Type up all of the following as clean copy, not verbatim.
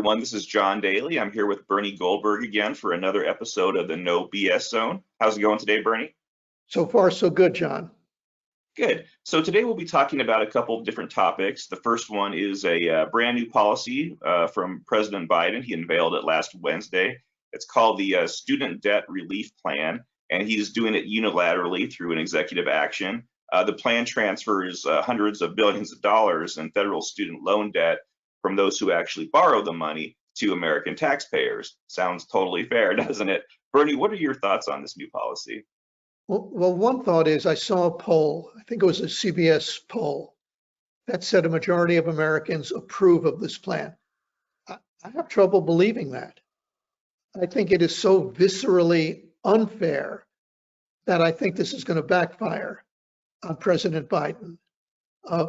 everyone. This is John Daly. I'm here with Bernie Goldberg again for another episode of the No BS Zone. How's it going today, Bernie? So far, so good, John. Good. So today we'll be talking about a couple of different topics. The first one is a brand new policy from President Biden. He unveiled it last Wednesday. It's called the Student Debt Relief Plan, and he's doing it unilaterally through an executive action. The plan transfers hundreds of billions of dollars in federal student loan debt from those who actually borrow the money to American taxpayers. Sounds totally fair, doesn't it? Bernie, what are your thoughts on this new policy? Well, one thought is I saw a poll, I think it was a CBS poll, that said a majority of Americans approve of this plan. I have trouble believing that. I think it is so viscerally unfair that I think this is going to backfire on President Biden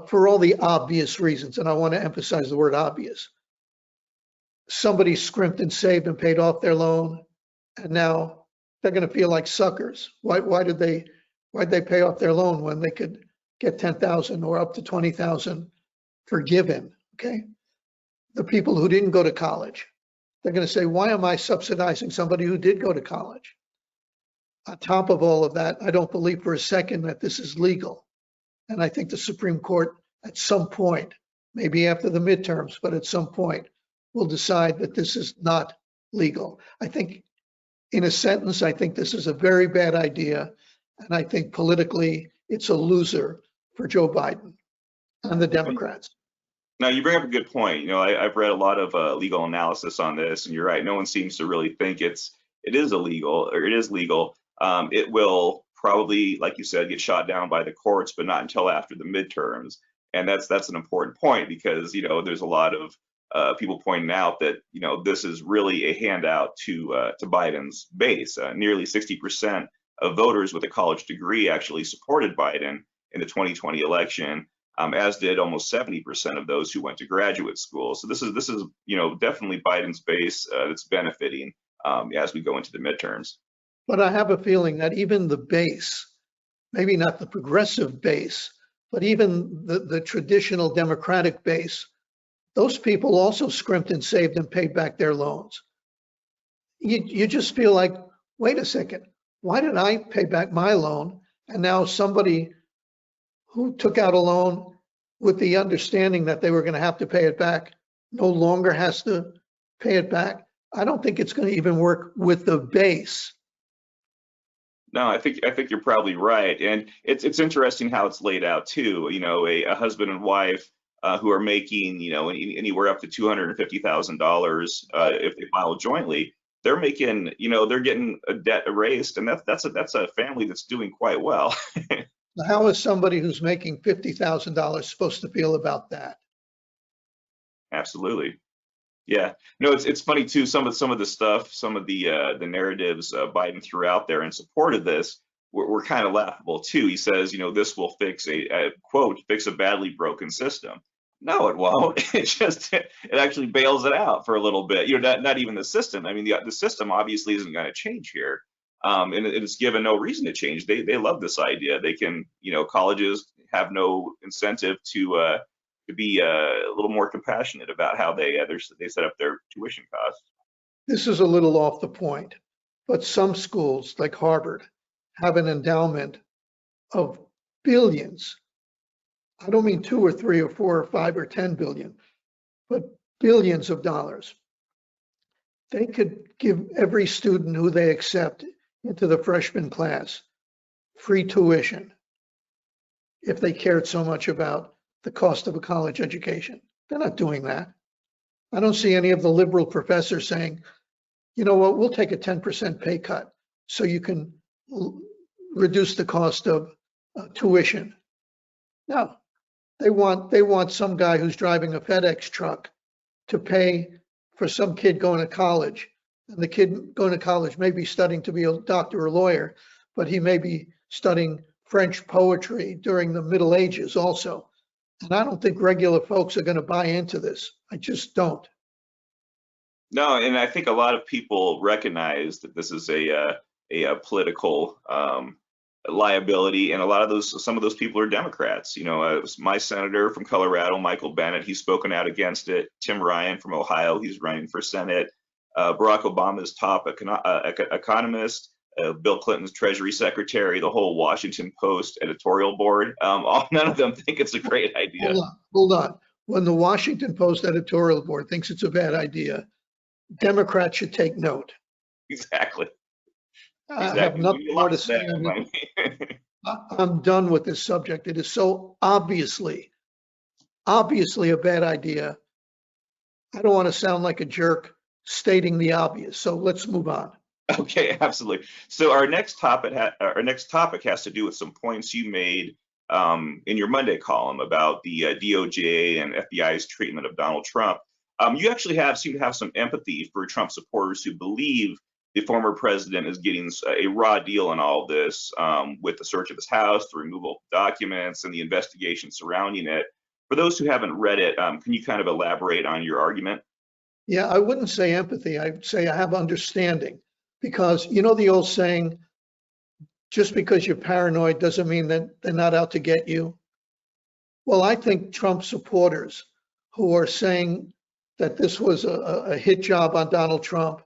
for all the obvious reasons, and I want to emphasize the word obvious. Somebody scrimped and saved and paid off their loan, and now they're going to feel like suckers. Why'd they pay off their loan when they could get 10,000 or up to 20,000 forgiven? Okay, the people who didn't go to college, they're going to say, why am I subsidizing somebody who did go to college? On top of all of that, I don't believe for a second that this is legal. And I think the Supreme Court at some point, maybe after the midterms, but at some point will decide that this is not legal. I think in a sentence, I think this is a very bad idea. And I think politically it's a loser for Joe Biden and the Democrats. Now, you bring up a good point. You know, I've read a lot of legal analysis on this, and you're right. No one seems to really think it is illegal, or it is legal. It will probably, like you said, get shot down by the courts, but not until after the midterms. And that's an important point because, you know, there's a lot of people pointing out that, you know, this is really a handout to Biden's base. Nearly 60% of voters with a college degree actually supported Biden in the 2020 election, as did almost 70% of those who went to graduate school. So this is you know, definitely Biden's base that's benefiting as we go into the midterms. But I have a feeling that even the base, maybe not the progressive base, but even the traditional Democratic base, those people also scrimped and saved and paid back their loans. You just feel like, wait a second, why did I pay back my loan? And now somebody who took out a loan with the understanding that they were going to have to pay it back no longer has to pay it back. I don't think it's going to even work with the base. No, I think you're probably right, and it's interesting how it's laid out too. You know, a husband and wife who are making, you know, anywhere up to $250,000 if they file jointly, they're making, you know, they're getting a debt erased, and that's a family that's doing quite well. How is somebody who's making $50,000 supposed to feel about that? Absolutely. Yeah, no, it's funny too. Some of the stuff, some of the narratives Biden threw out there in support of this were kind of laughable too. He says, you know, this will fix fix a badly broken system. No, it won't. It actually bails it out for a little bit. You know, not even the system. I mean, the system obviously isn't going to change here, and it's given no reason to change. They love this idea. They can, you know, colleges have no incentive to be a little more compassionate about how they set up their tuition costs. This is a little off the point, but some schools like Harvard have an endowment of billions. I don't mean 2 or 3 or 4 or 5 or 10 billion, but billions of dollars. They could give every student who they accept into the freshman class free tuition if they cared so much about the cost of a college education. They're not doing that. I don't see any of the liberal professors saying, you know what, we'll take a 10% pay cut so you can reduce the cost of tuition. No, they want some guy who's driving a FedEx truck to pay for some kid going to college. And the kid going to college may be studying to be a doctor or lawyer, but he may be studying French poetry during the Middle Ages also. And I don't think regular folks are going to buy into this. I just don't. No, and I think a lot of people recognize that this is a political liability, and some of those people are Democrats. My senator from Colorado, Michael Bennet, he's spoken out against it. Tim Ryan from Ohio, he's running for Senate. Barack Obama's top economist, Bill Clinton's Treasury Secretary, the whole Washington Post editorial board. None of them think it's a great idea. Hold on. When the Washington Post editorial board thinks it's a bad idea, Democrats should take note. Exactly. I have nothing more to say on it. I'm done with this subject. It is so obviously a bad idea. I don't want to sound like a jerk stating the obvious. So let's move on. Okay, absolutely. So our next topic has to do with some points you made in your Monday column about the DOJ and FBI's treatment of Donald Trump. You actually seem to have some empathy for Trump supporters who believe the former president is getting a raw deal in all of this, with the search of his house, the removal of documents, and the investigation surrounding it. For those who haven't read it, can you kind of elaborate on your argument? Yeah, I wouldn't say empathy. I'd say I have understanding, because you know the old saying, just because you're paranoid doesn't mean that they're not out to get you. Well, I think Trump supporters who are saying that this was a hit job on Donald Trump,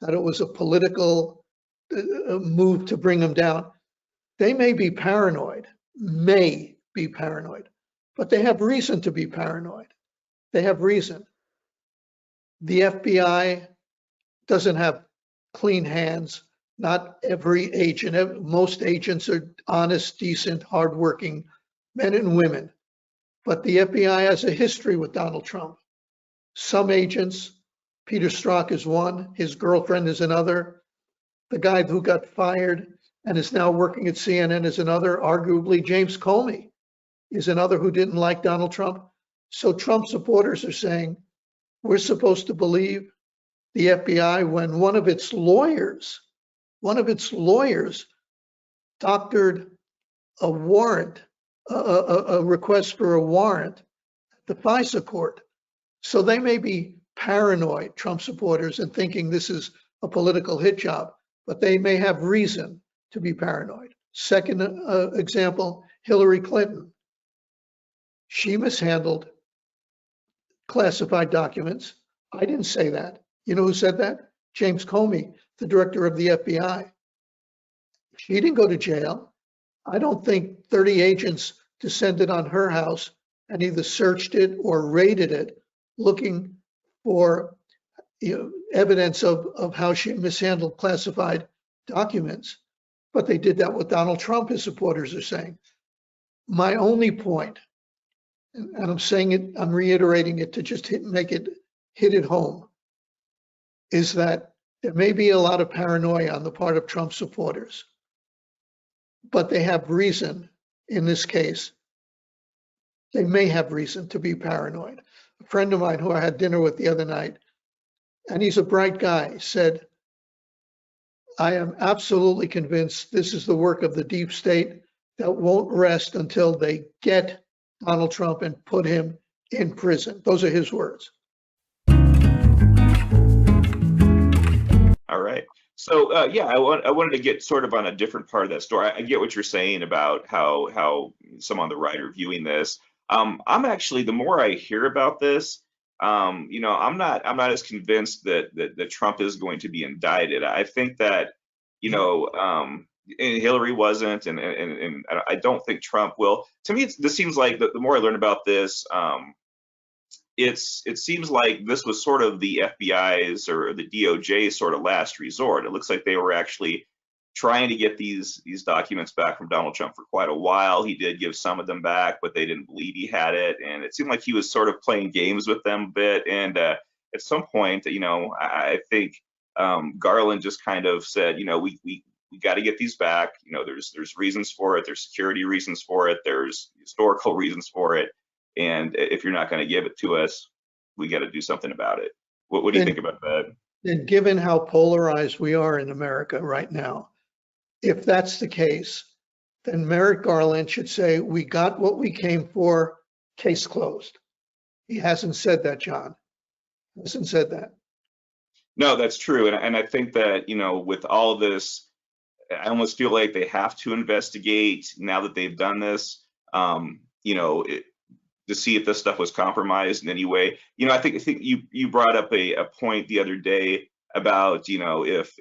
that it was a political move to bring him down, they may be paranoid, but they have reason to be paranoid. They have reason. The FBI doesn't have clean hands. Not every agent. Most agents are honest, decent, hardworking men and women. But the FBI has a history with Donald Trump. Some agents, Peter Strzok is one, his girlfriend is another. The guy who got fired and is now working at CNN is another. Arguably, James Comey is another who didn't like Donald Trump. So Trump supporters are saying, we're supposed to believe the FBI when one of its lawyers doctored a warrant, a request for a warrant at the FISA court. So they may be paranoid, Trump supporters, and thinking this is a political hit job, but they may have reason to be paranoid. Second example, Hillary Clinton. She mishandled classified documents. I didn't say that. You know who said that? James Comey, the director of the FBI. She didn't go to jail. I don't think 30 agents descended on her house and either searched it or raided it looking for evidence of how she mishandled classified documents. But they did that with Donald Trump, his supporters are saying. My only point, and I'm saying it, I'm reiterating it to just hit it home, is that there may be a lot of paranoia on the part of Trump supporters, but they have reason in this case. They may have reason to be paranoid. A friend of mine who I had dinner with the other night, and he's a bright guy, said, I am absolutely convinced this is the work of the deep state that won't rest until they get Donald Trump and put him in prison. Those are his words. All right. So yeah, I wanted to get sort of on a different part of that story. I get what you're saying about how some on the right are viewing this. I'm actually, the more I hear about this, I'm not as convinced that Trump is going to be indicted. I think that and Hillary wasn't, and I don't think Trump will. To me, this seems like the more I learn about this, it seems like this was sort of the FBI's or the DOJ's sort of last resort. It looks like they were actually trying to get these documents back from Donald Trump for quite a while. He did give some of them back, but they didn't believe he had it, and it seemed like he was sort of playing games with them a bit. And at some point, I think Garland just kind of said, we got to get these back. There's reasons for it. There's security reasons for it. There's historical reasons for it. And if you're not going to give it to us, we got to do something about it. What do you think about that? And given how polarized we are in America right now, if that's the case, then Merrick Garland should say, we got what we came for, case closed. He hasn't said that, John. He hasn't said that. No, that's true. And I think that, with all of this, I almost feel like they have to investigate now that they've done this, you know, to see if this stuff was compromised in any way. You know, I think you brought up a point the other day about, you know, if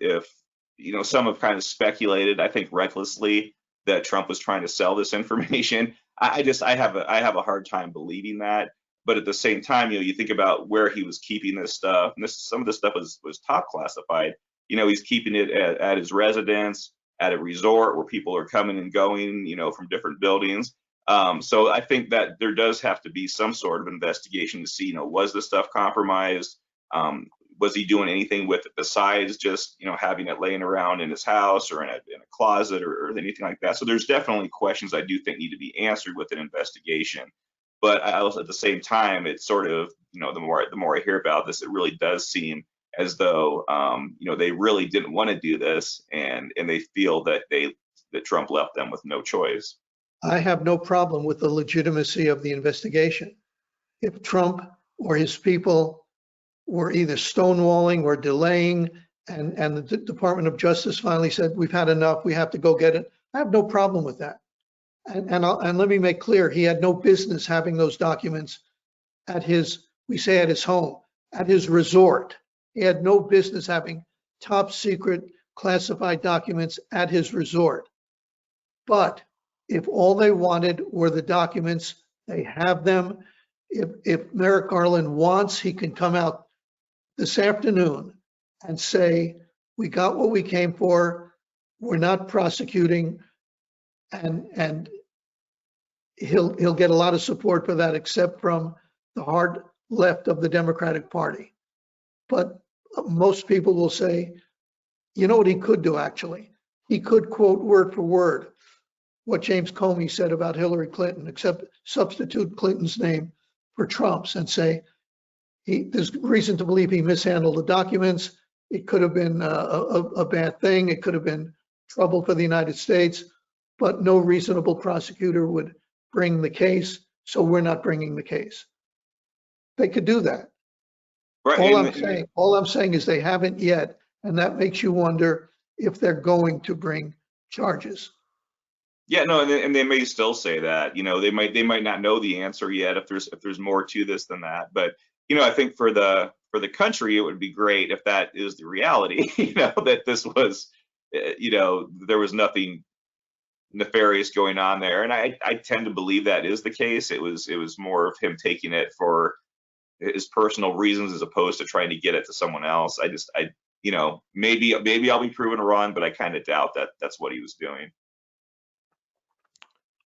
you know, some have kind of speculated, I think recklessly, that Trump was trying to sell this information. I have a hard time believing that. But at the same time, you know, you think about where he was keeping this stuff, and some of this stuff was top classified. You know, he's keeping it at his residence, at a resort where people are coming and going, you know, from different buildings. So I think that there does have to be some sort of investigation to see, you know, was the stuff compromised? Was he doing anything with it besides just, you know, having it laying around in his house or in a closet or anything like that? So there's definitely questions I do think need to be answered with an investigation. But I also, at the same time, it's sort of, you know, the more I hear about this, it really does seem as though, you know, they really didn't want to do this, and they feel that Trump left them with no choice. I have no problem with the legitimacy of the investigation. If Trump or his people were either stonewalling or delaying, and the Department of Justice finally said, we've had enough, we have to go get it, I have no problem with that. And let me make clear, he had no business having those documents at his, we say at his home, at his resort. He had no business having top secret classified documents at his resort. But if all they wanted were the documents, they have them. If Merrick Garland wants, he can come out this afternoon and say, we got what we came for, we're not prosecuting, and he'll get a lot of support for that, except from the hard left of the Democratic Party. But most people will say, you know what he could do, actually? He could quote word for word what James Comey said about Hillary Clinton, except substitute Clinton's name for Trump's and say, there's reason to believe he mishandled the documents. It could have been a bad thing. It could have been trouble for the United States, but no reasonable prosecutor would bring the case, so we're not bringing the case. They could do that. Right. All I'm saying is they haven't yet, and that makes you wonder if they're going to bring charges. Yeah, no, and they may still say that. You know, they might not know the answer yet if there's more to this than that. But you know, I think for the country, it would be great if that is the reality. You know, that this was, you know, there was nothing nefarious going on there, and I tend to believe that is the case. It was more of him taking it for his personal reasons as opposed to trying to get it to someone else. You know, maybe I'll be proven wrong, but I kind of doubt that that's what he was doing.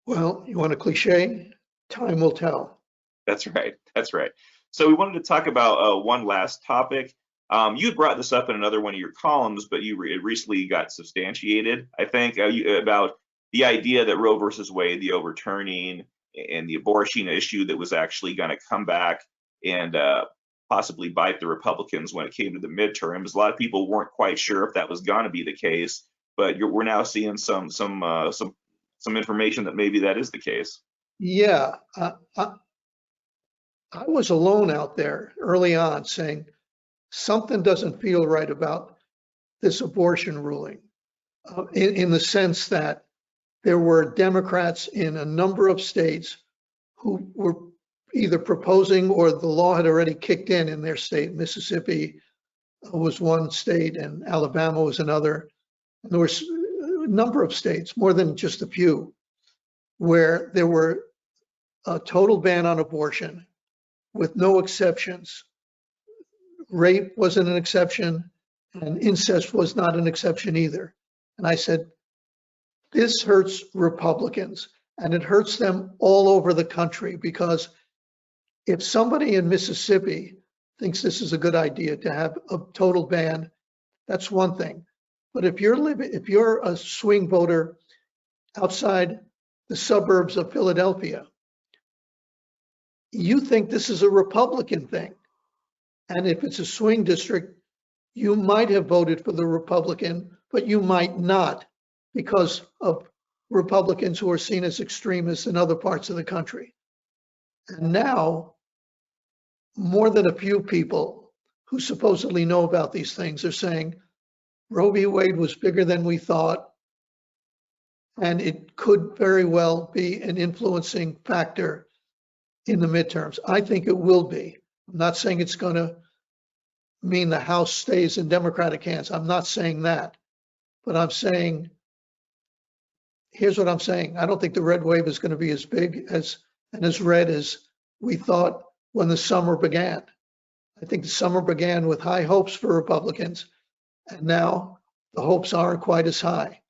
Well, you want a cliche? Time will tell. That's right. That's right. So we wanted to talk about one last topic. You had brought this up in another one of your columns, but it recently got substantiated, I think, about the idea that Roe versus Wade, the overturning and the abortion issue that was actually going to come back and possibly bite the Republicans when it came to the midterms. A lot of people weren't quite sure if that was going to be the case, but we're now seeing some information that maybe that is the case. Yeah, I was alone out there early on saying something doesn't feel right about this abortion ruling, in the sense that there were Democrats in a number of states who were either proposing or the law had already kicked in their state. Mississippi was one state and Alabama was another. And there was a number of states, more than just a few, where there were a total ban on abortion with no exceptions. Rape wasn't an exception, and incest was not an exception either. And I said, this hurts Republicans, and it hurts them all over the country, because if somebody in Mississippi thinks this is a good idea to have a total ban, that's one thing. But if you're a swing voter outside the suburbs of Philadelphia, you think this is a Republican thing. And if it's a swing district, you might have voted for the Republican, but you might not, because of Republicans who are seen as extremists in other parts of the country. And now, more than a few people who supposedly know about these things are saying, Roe v. Wade was bigger than we thought. and it could very well be an influencing factor in the midterms. I think it will be. I'm not saying it's going to mean the House stays in Democratic hands. I'm not saying that, but I'm saying, here's what I'm saying. I don't think the red wave is going to be as big as and as red as we thought when the summer began. I think the summer began with high hopes for Republicans, and now the hopes aren't quite as high.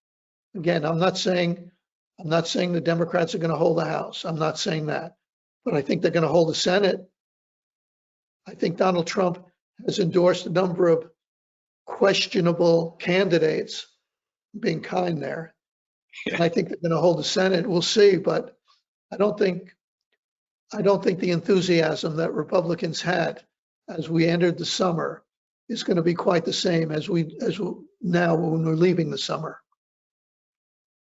Again, I'm not saying the Democrats are going to hold the House. I'm not saying that, but I think they're going to hold the Senate. I think Donald Trump has endorsed a number of questionable candidates, being kind there. And I think they're going to hold the Senate. We'll see, but I don't think the enthusiasm that Republicans had as we entered the summer is going to be quite the same as now when we're leaving the summer.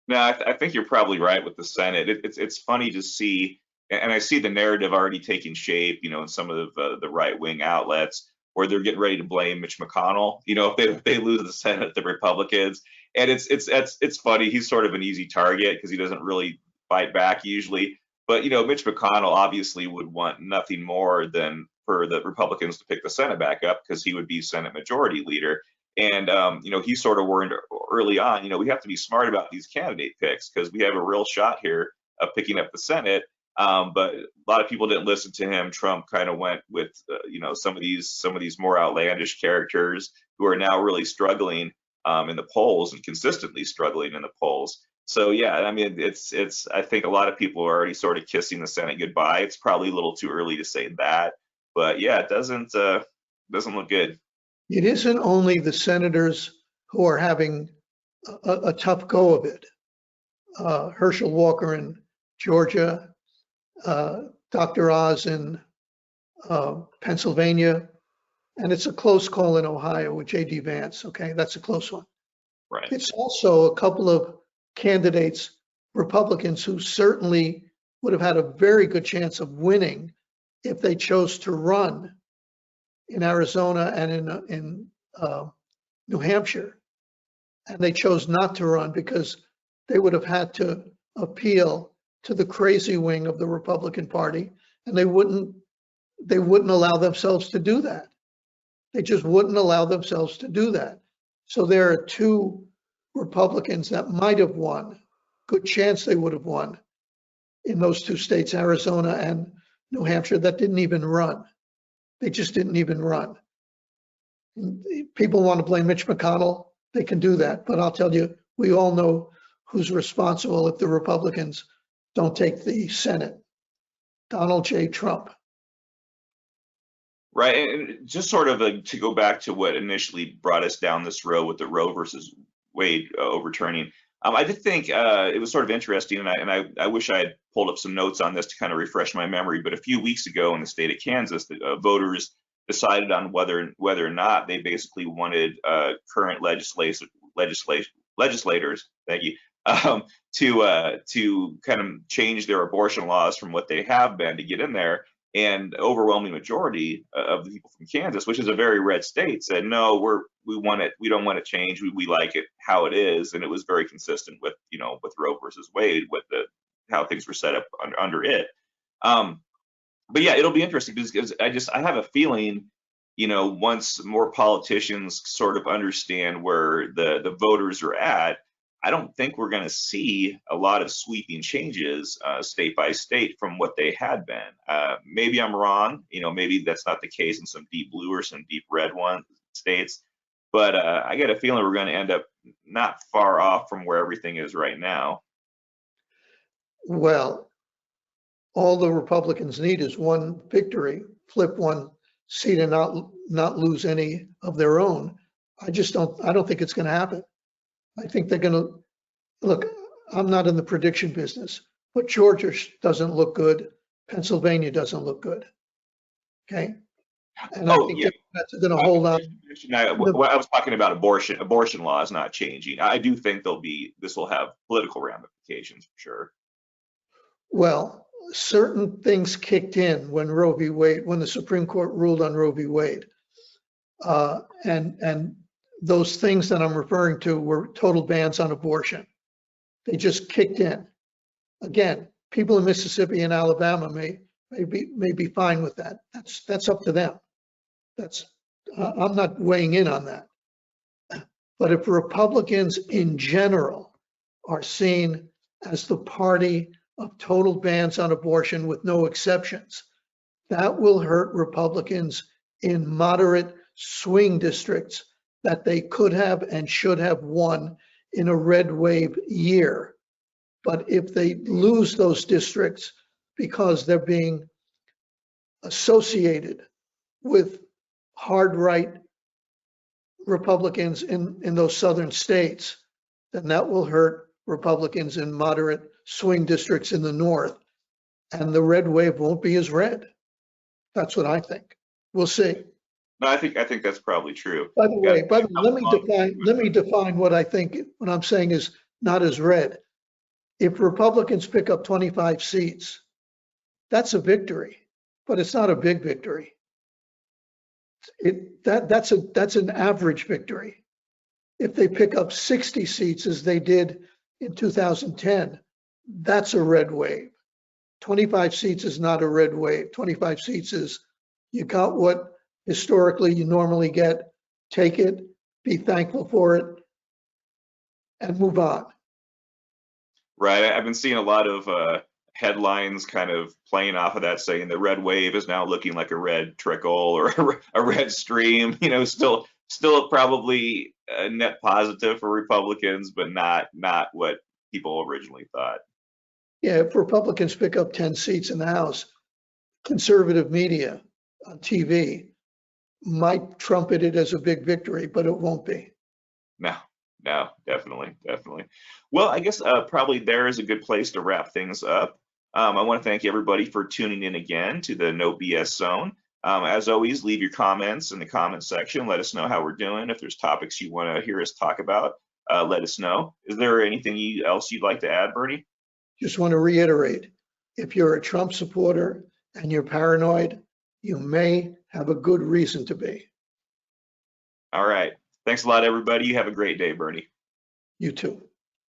No, I think you're probably right with the Senate. It's funny to see, and I see the narrative already taking shape, in some of the right-wing outlets where they're getting ready to blame Mitch McConnell. If they lose the Senate, the Republicans, and it's funny. He's sort of an easy target because he doesn't really fight back usually. But Mitch McConnell obviously would want nothing more than for the Republicans to pick the Senate back up because he would be Senate Majority Leader. And he sort of warned early on, we have to be smart about these candidate picks because we have a real shot here of picking up the Senate. But a lot of people didn't listen to him. Trump kind of went with some of these more outlandish characters who are now really struggling in the polls and consistently struggling in the polls. So yeah, I mean, it's I think a lot of people are already sort of kissing the Senate goodbye. It's probably a little too early to say that, but yeah, it doesn't look good. It isn't only the senators who are having a tough go of it. Herschel Walker in Georgia, Dr. Oz in Pennsylvania, and it's a close call in Ohio with J.D. Vance. Okay, that's a close one. Right. It's also a couple of candidates, Republicans, who certainly would have had a very good chance of winning if they chose to run in Arizona and in New Hampshire. And they chose not to run because they would have had to appeal to the crazy wing of the Republican Party, and they wouldn't allow themselves to do that. They just wouldn't allow themselves to do that. So there are two Republicans that might have won, good chance they would have won in those two states, Arizona and New Hampshire, that didn't even run. They just didn't even run. People want to blame Mitch McConnell. They can do that. But I'll tell you, we all know who's responsible if the Republicans don't take the Senate. Donald J. Trump. Right. And just sort of to go back to what initially brought us down this road with the Roe versus Wade overturning. I did think it was sort of interesting, and I wish I had pulled up some notes on this to kind of refresh my memory. But a few weeks ago in the state of Kansas, the voters decided on whether or not they basically wanted current legislators, thank you, to kind of change their abortion laws from what they have been to get in there. And overwhelming majority of the people from Kansas, which is a very red state, said no, we want it. We don't want to change. We like it how it is, and it was very consistent with with Roe versus Wade, with how things were set up under it. But yeah, it'll be interesting because I have a feeling, once more politicians sort of understand where the voters are at, I don't think we're going to see a lot of sweeping changes state by state from what they had been. Maybe I'm wrong. Maybe that's not the case in some deep blue or some deep red states. But I get a feeling we're going to end up not far off from where everything is right now. Well, all the Republicans need is one victory, flip one seat and not lose any of their own. I don't think it's going to happen. I think they're going to look. I'm not in the prediction business, but Georgia doesn't look good. Pennsylvania doesn't look good. Okay. And I think that's going to hold on. I was talking about abortion. Abortion law is not changing. I do think this will have political ramifications for sure. Well, certain things kicked in when Roe v. Wade, when the Supreme Court ruled on Roe v. Wade, and those things that I'm referring to were total bans on abortion. They just kicked in. Again, people in Mississippi and Alabama may be fine with that. That's up to them. I'm not weighing in on that. But if Republicans in general are seen as the party of total bans on abortion with no exceptions, that will hurt Republicans in moderate swing districts that they could have and should have won in a red wave year. But if they lose those districts because they're being associated with hard right Republicans in those southern states, then that will hurt Republicans in moderate swing districts in the north, and the red wave won't be as red. That's what I think. We'll see. No, I think that's probably true. By the way, let me define what I think. What I'm saying is not as red. If Republicans pick up 25 seats, that's a victory, but it's not a big victory. That's an average victory. If they pick up 60 seats as they did in 2010, that's a red wave. 25 seats is not a red wave. 25 seats is you got what historically you normally get, take it, be thankful for it, and move on. Right. I've been seeing a lot of headlines kind of playing off of that, saying the red wave is now looking like a red trickle or a red stream. You know, still probably a net positive for Republicans, but not what people originally thought. Yeah, if Republicans pick up 10 seats in the House, conservative media on TV might trumpet it as a big victory, but it won't be. No, definitely. Well, I guess probably there is a good place to wrap things up. I want to thank everybody for tuning in again to the No BS Zone. As always, leave your comments in the comment section. Let us know how we're doing. If there's topics you want to hear us talk about, let us know. Is there anything else you'd like to add, Bernie? Just want to reiterate, if you're a Trump supporter and you're paranoid, you may have a good reason to be. All right. Thanks a lot, everybody. You have a great day, Bernie. You too.